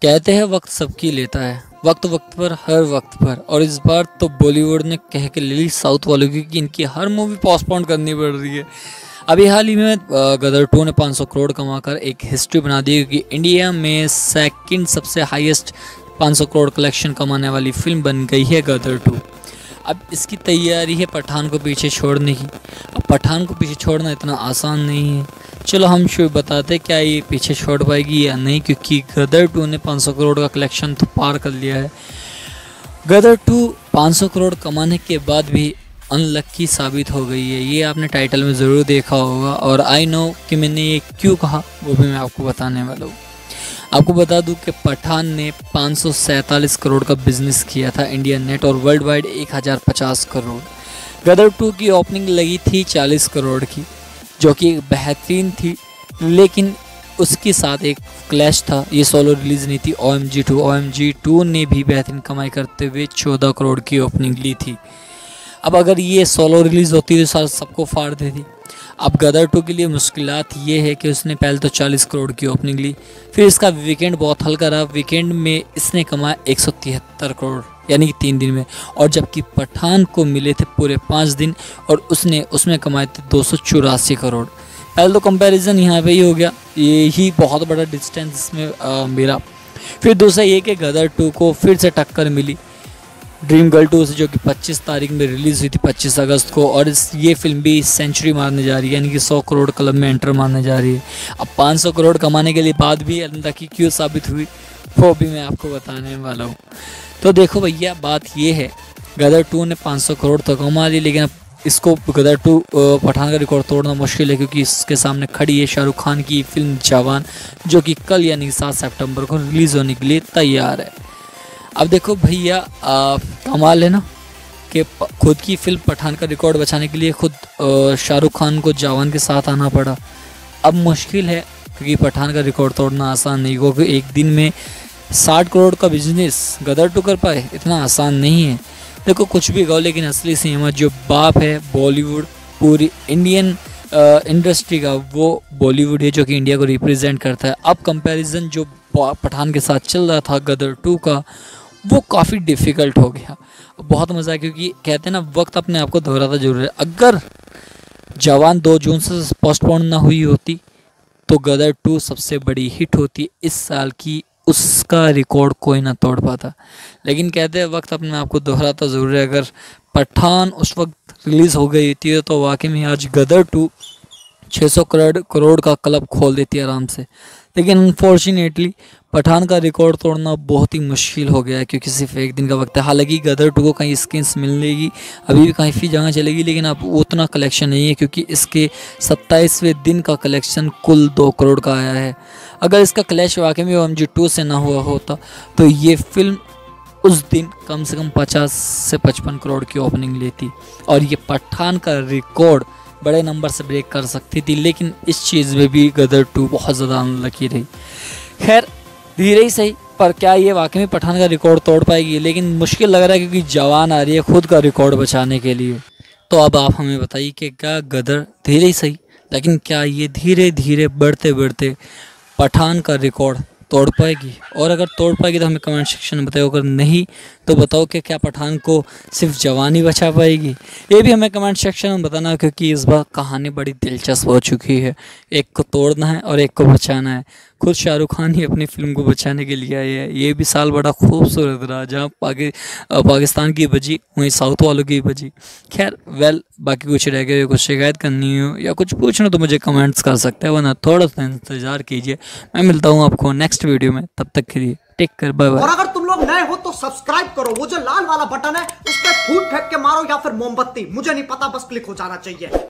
कहते हैं वक्त सबकी लेता है, वक्त वक्त पर हर वक्त पर। और इस बार तो बॉलीवुड ने कह के ले ली साउथ वालों की कि इनकी हर मूवी पोस्टपोन करनी पड़ रही है। अभी हाल ही में गदर 2 ने 500 करोड़ कमाकर एक हिस्ट्री बना दी, क्योंकि इंडिया में सेकंड सबसे हाईएस्ट 500 करोड़ कलेक्शन कमाने वाली फिल्म बन गई है गदर 2। अब इसकी तैयारी है पठान को पीछे छोड़ने की। अब पठान को पीछे छोड़ना इतना आसान नहीं है। चलो हम शुरू बताते क्या ये पीछे छोड़ पाएगी या नहीं, क्योंकि गदर 2 ने 500 करोड़ का कलेक्शन तो पार कर लिया है। गदर 2 500 करोड़ कमाने के बाद भी अनलक्की साबित हो गई है। ये आपने टाइटल में ज़रूर देखा होगा, और आई नो कि मैंने ये क्यों कहा वो भी मैं आपको बताने वाला हूँ। आपको बता दूं कि पठान ने 547 करोड़ का बिजनेस किया था इंडिया नेट, और वर्ल्ड वाइड 1050 करोड़। गदर 2 की ओपनिंग लगी थी 40 करोड़ की, जो कि बेहतरीन थी, लेकिन उसके साथ एक क्लैश था। ये सोलो रिलीज़ नहीं थी। OMG 2 ने भी बेहतरीन कमाई करते हुए 14 करोड़ की ओपनिंग ली थी। अब अगर ये सोलो रिलीज़ होती तो सबको फाड़ देती। अब गदर 2 के लिए मुश्किलात ये है कि उसने पहले तो 40 करोड़ की ओपनिंग ली, फिर इसका वीकेंड बहुत हल्का रहा। वीकेंड में इसने कमाया 173 करोड़, यानी कि 3 दिन में, और जबकि पठान को मिले थे पूरे 5 दिन और उसने उसमें कमाए थे 284 करोड़। पहले तो कंपैरिजन यहाँ पे ही हो गया, ये ही बहुत बड़ा डिस्टेंस इसमें मेरा। फिर दूसरा ये कि गदर 2 को फिर से टक्कर मिली ड्रीम गर्ल 2 से, जो कि 25 तारीख में रिलीज़ हुई थी, 25 अगस्त को। और ये फिल्म भी सेंचुरी मारने जा रही है, यानी कि 100 करोड़ क्लब में एंटर मारने जा रही है। अब 500 करोड़ कमाने के लिए बाद भी अनलकी क्यों साबित हुई वो भी मैं आपको बताने वाला हूँ। तो देखो भैया, बात ये है गदर 2 ने 500 करोड़ तो कमा ली, लेकिन अब इसको गदर 2 पठान का रिकॉर्ड तोड़ना मुश्किल है, क्योंकि इसके सामने खड़ी है शाहरुख खान की फिल्म जवान, जो कि कल यानी 7 सितंबर को रिलीज़ होने के लिए तैयार है। अब देखो भैया, कमाल है ना कि खुद की फिल्म पठान का रिकॉर्ड बचाने के लिए खुद शाहरुख खान को जवान के साथ आना पड़ा। अब मुश्किल है, क्योंकि पठान का रिकॉर्ड तोड़ना आसान नहीं, क्योंकि एक दिन में 60 करोड़ का बिजनेस गदर 2 कर पाए, इतना आसान नहीं है। देखो कुछ भी कहो, लेकिन असली सिनेमा जो बाप है बॉलीवुड, पूरी इंडियन इंडस्ट्री का, वो बॉलीवुड है, जो कि इंडिया को रिप्रेजेंट करता है। अब कंपैरिजन जो पठान के साथ चल रहा था गदर 2 का, वो काफ़ी डिफ़िकल्ट हो गया। बहुत मज़ा है, क्योंकि कहते हैं ना वक्त अपने आप को दोहराता जरूर है। अगर जवान 2 जून से पोस्टपोन ना हुई होती तो गदर 2 सबसे बड़ी हिट होती इस साल की, उसका रिकॉर्ड कोई ना तोड़ पाता। लेकिन कहते हैं वक्त अपने आप को दोहराता ज़रूर है। अगर पठान उस वक्त रिलीज़ हो गई थी तो वाकई में आज गदर 2 600 करोड़ का क्लब खोल देती है आराम से। लेकिन अनफॉर्चुनेटली पठान का रिकॉर्ड तोड़ना बहुत ही मुश्किल हो गया है, क्योंकि सिर्फ एक दिन का वक्त है। हालांकि गदर 2 को कहीं स्किन्स मिलेगी, अभी भी काफ़ी जगह चलेगी, लेकिन अब उतना कलेक्शन नहीं है, क्योंकि इसके 27वें दिन का कलेक्शन कुल 2 करोड़ का आया है। अगर इसका क्लैश वाकई में OMG 2 से ना हुआ होता तो ये फिल्म उस दिन कम से कम 50 से 55 करोड़ की ओपनिंग लेती, और ये पठान का रिकॉर्ड बड़े नंबर से ब्रेक कर सकती थी। लेकिन इस चीज़ में भी गदर 2 बहुत ज़्यादा अनलकी रही। खैर धीरे ही सही, पर क्या ये वाकई में पठान का रिकॉर्ड तोड़ पाएगी? लेकिन मुश्किल लग रहा है, क्योंकि जवान आ रही है खुद का रिकॉर्ड बचाने के लिए। तो अब आप हमें बताइए कि क्या गदर धीरे ही सही, लेकिन क्या ये धीरे धीरे बढ़ते बढ़ते पठान का रिकॉर्ड तोड़ पाएगी? और अगर तोड़ पाएगी तो हमें कमेंट सेक्शन में बताओ, अगर नहीं तो बताओ कि क्या पठान को सिर्फ जवानी बचा पाएगी? ये भी हमें कमेंट सेक्शन में बताना, क्योंकि इस बार कहानी बड़ी दिलचस्प हो चुकी है। एक को तोड़ना है और एक को बचाना है। खुद शाहरुख खान ही अपनी फिल्म को बचाने के लिए आए हैं। ये भी साल बड़ा खूबसूरत रहा, जहाँ पाकिस्तान की बजी वहीं साउथ वालों की बजी। खैर बाकी कुछ रह गए, कुछ शिकायत करनी हो या कुछ पूछना तो मुझे कमेंट्स कर सकते हैं, वरना थोड़ा सा इंतज़ार कीजिए। मैं मिलता हूँ आपको नेक्स्ट वीडियो में, तब तक के लिए टेक केयर, बाय बाय। और अगर तुम लोग नए हो तो सब्सक्राइब करो, वो जो लाल वाला बटन है उस पर फूट फेंक के मारो या फिर मोमबत्ती, मुझे नहीं पता, बस क्लिक हो जाना चाहिए।